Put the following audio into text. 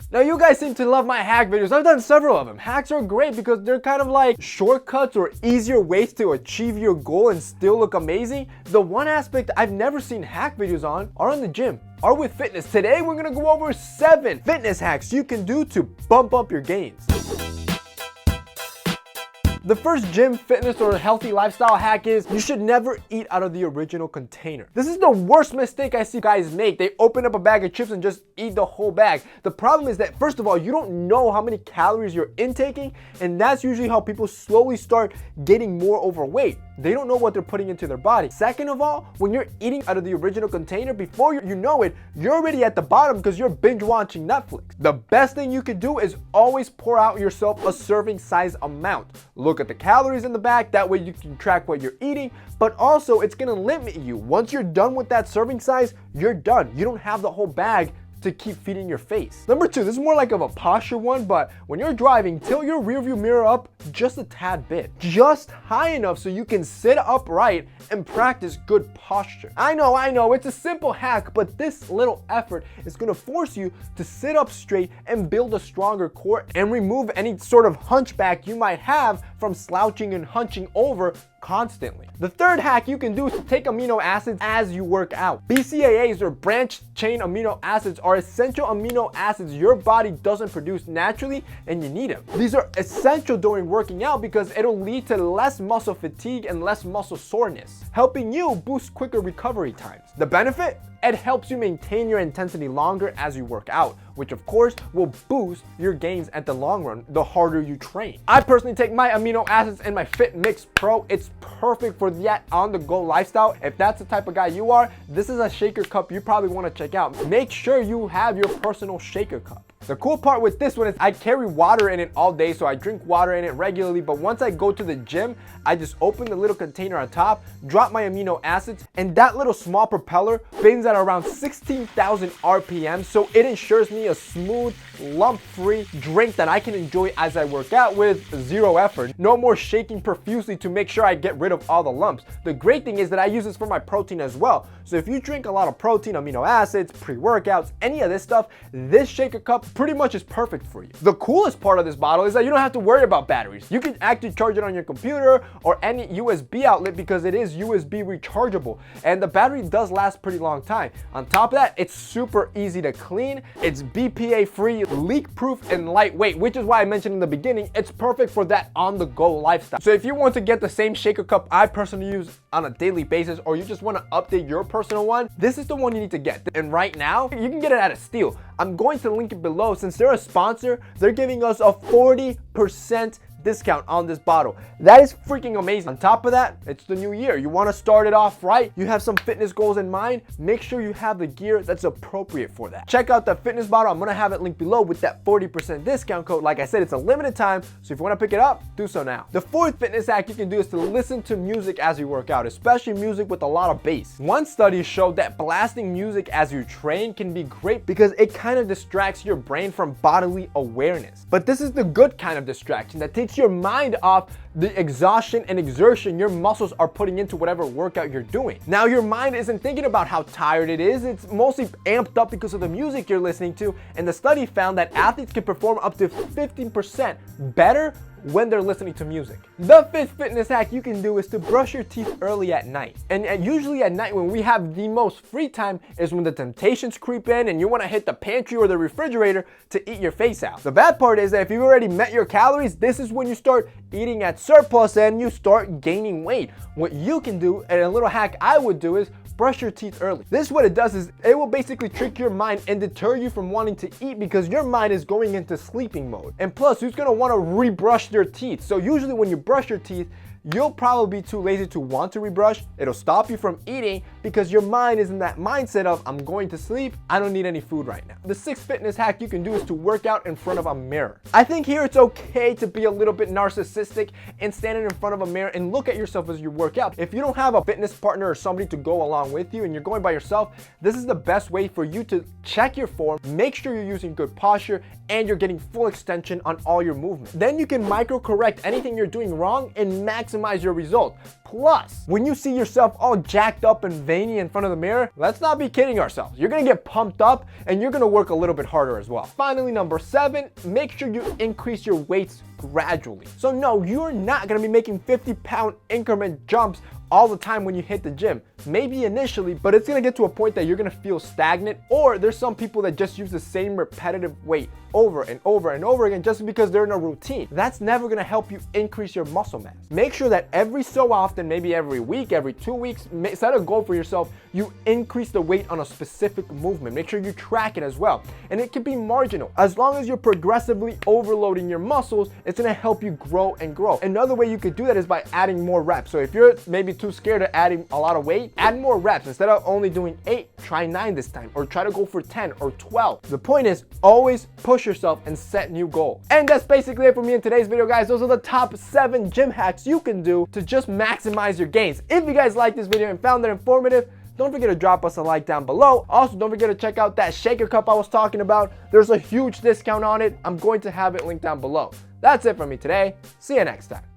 Now you guys seem to love my hack videos. I've done several of them. Hacks are great because they're kind of like shortcuts or easier ways to achieve your goal and still look amazing. The one aspect I've never seen hack videos on are in the gym or with fitness. Today we're gonna go over 7 fitness hacks you can do to bump up your gains. The first gym, fitness, or healthy lifestyle hack is you should never eat out of the original container. This is the worst mistake I see guys make. They open up a bag of chips and just eat the whole bag. The problem is that, first of all, you don't know how many calories you're intaking, and that's usually how people slowly start getting more overweight. They don't know what they're putting into their body. Second of all, when you're eating out of the original container, before you know it, you're already at the bottom because you're binge watching Netflix. The best thing you can do is always pour out yourself a serving size amount. Look at the calories in the back, that way you can track what you're eating, but also it's gonna limit you. Once you're done with that serving size, you're done. You don't have the whole bag to keep feeding your face. Number 2, this is more like of a posture one, but when you're driving, tilt your rearview mirror up just a tad bit. Just high enough so you can sit upright and practice good posture. I know, it's a simple hack, but this little effort is gonna force you to sit up straight and build a stronger core and remove any sort of hunchback you might have from slouching and hunching over constantly. The third hack you can do is to take amino acids as you work out. BCAAs, or branched chain amino acids, are essential amino acids your body doesn't produce naturally and you need them. These are essential during working out because it'll lead to less muscle fatigue and less muscle soreness, helping you boost quicker recovery times. The benefit? It helps you maintain your intensity longer as you work out, which of course will boost your gains at the long run the harder you train. I personally take my amino acids in my Fit Mix Pro. It's perfect for that on-the-go lifestyle. If that's the type of guy you are, this is a shaker cup you probably want to check out. Make sure you have your personal shaker cup. The cool part with this one is I carry water in it all day, so I drink water in it regularly, but once I go to the gym, I just open the little container on top, drop my amino acids, and that little small propeller spins at around 16,000 RPM, so it ensures me a smooth, lump-free drink that I can enjoy as I work out with zero effort. No more shaking profusely to make sure I get rid of all the lumps. The great thing is that I use this for my protein as well, so if you drink a lot of protein, amino acids, pre-workouts, any of this stuff, this shaker cup pretty much is perfect for you. The coolest part of this bottle is that you don't have to worry about batteries. You can actually charge it on your computer or any USB outlet because it is USB rechargeable, and the battery does last pretty long time. On top of that, it's super easy to clean, it's BPA free, leak proof, and lightweight, which is why I mentioned in the beginning, it's perfect for that on-the-go lifestyle. So if you want to get the same shaker cup I personally use on a daily basis, or you just want to update your personal one, this is the one you need to get. And right now, you can get it at a steal. I'm going to link it below. Since they're a sponsor, they're giving us a 40% discount on this bottle. That is freaking amazing. On top of that, it's the new year. You want to start it off right. You have some fitness goals in mind. Make sure you have the gear that's appropriate for that. Check out the fitness bottle. I'm going to have it linked below with that 40% discount code. Like I said, it's a limited time, so if you want to pick it up, do so now. The fourth fitness hack you can do is to listen to music as you work out, especially music with a lot of bass. One study showed that blasting music as you train can be great because it kind of distracts your brain from bodily awareness. But this is the good kind of distraction that takes your mind off the exhaustion and exertion your muscles are putting into whatever workout you're doing. Now your mind isn't thinking about how tired it is, it's mostly amped up because of the music you're listening to, and the study found that athletes can perform up to 15% better when they're listening to music. The fifth fitness hack you can do is to brush your teeth early at night. And usually at night when we have the most free time is when the temptations creep in and you want to hit the pantry or the refrigerator to eat your face out. The bad part is that if you've already met your calories, this is when you start eating at surplus and you start gaining weight. What you can do, and a little hack I would do, is brush your teeth early. This, what it does is it will basically trick your mind and deter you from wanting to eat because your mind is going into sleeping mode. And plus, who's gonna want to rebrush their teeth? So usually when you brush your teeth, you'll probably be too lazy to want to rebrush. It'll stop you from eating because your mind is in that mindset of, I'm going to sleep, I don't need any food right now. The sixth fitness hack you can do is to work out in front of a mirror. I think here it's okay to be a little bit narcissistic and stand in front of a mirror and look at yourself as you work out. If you don't have a fitness partner or somebody to go along with you and you're going by yourself, this is the best way for you to check your form, make sure you're using good posture, and you're getting full extension on all your movements. Then you can micro correct anything you're doing wrong and maximize maximize your results. Plus, when you see yourself all jacked up and veiny in front of the mirror, let's not be kidding ourselves. You're gonna get pumped up and you're gonna work a little bit harder as well. Finally, number 7, make sure you increase your weights gradually. So no, you're not gonna be making 50-pound increment jumps all the time when you hit the gym. Maybe initially, but it's gonna get to a point that you're gonna feel stagnant, or there's some people that just use the same repetitive weight over and over and over again just because they're in a routine. That's never gonna help you increase your muscle mass. Make sure that every so often, maybe every week, every 2 weeks, set a goal for yourself, you increase the weight on a specific movement. Make sure you track it as well. And it can be marginal. As long as you're progressively overloading your muscles, it's gonna help you grow and grow. Another way you could do that is by adding more reps. So if you're maybe too scared of adding a lot of weight, add more reps. Instead of only doing 8, try 9 this time, or try to go for 10 or 12. The point is, always push yourself and set new goals. And that's basically it for me in today's video, guys. Those are the top 7 gym hacks you can do to just maximize your gains. If you guys liked this video and found it informative, don't forget to drop us a like down below. Also, don't forget to check out that shaker cup I was talking about. There's a huge discount on it. I'm going to have it linked down below. That's it for me today. See you next time.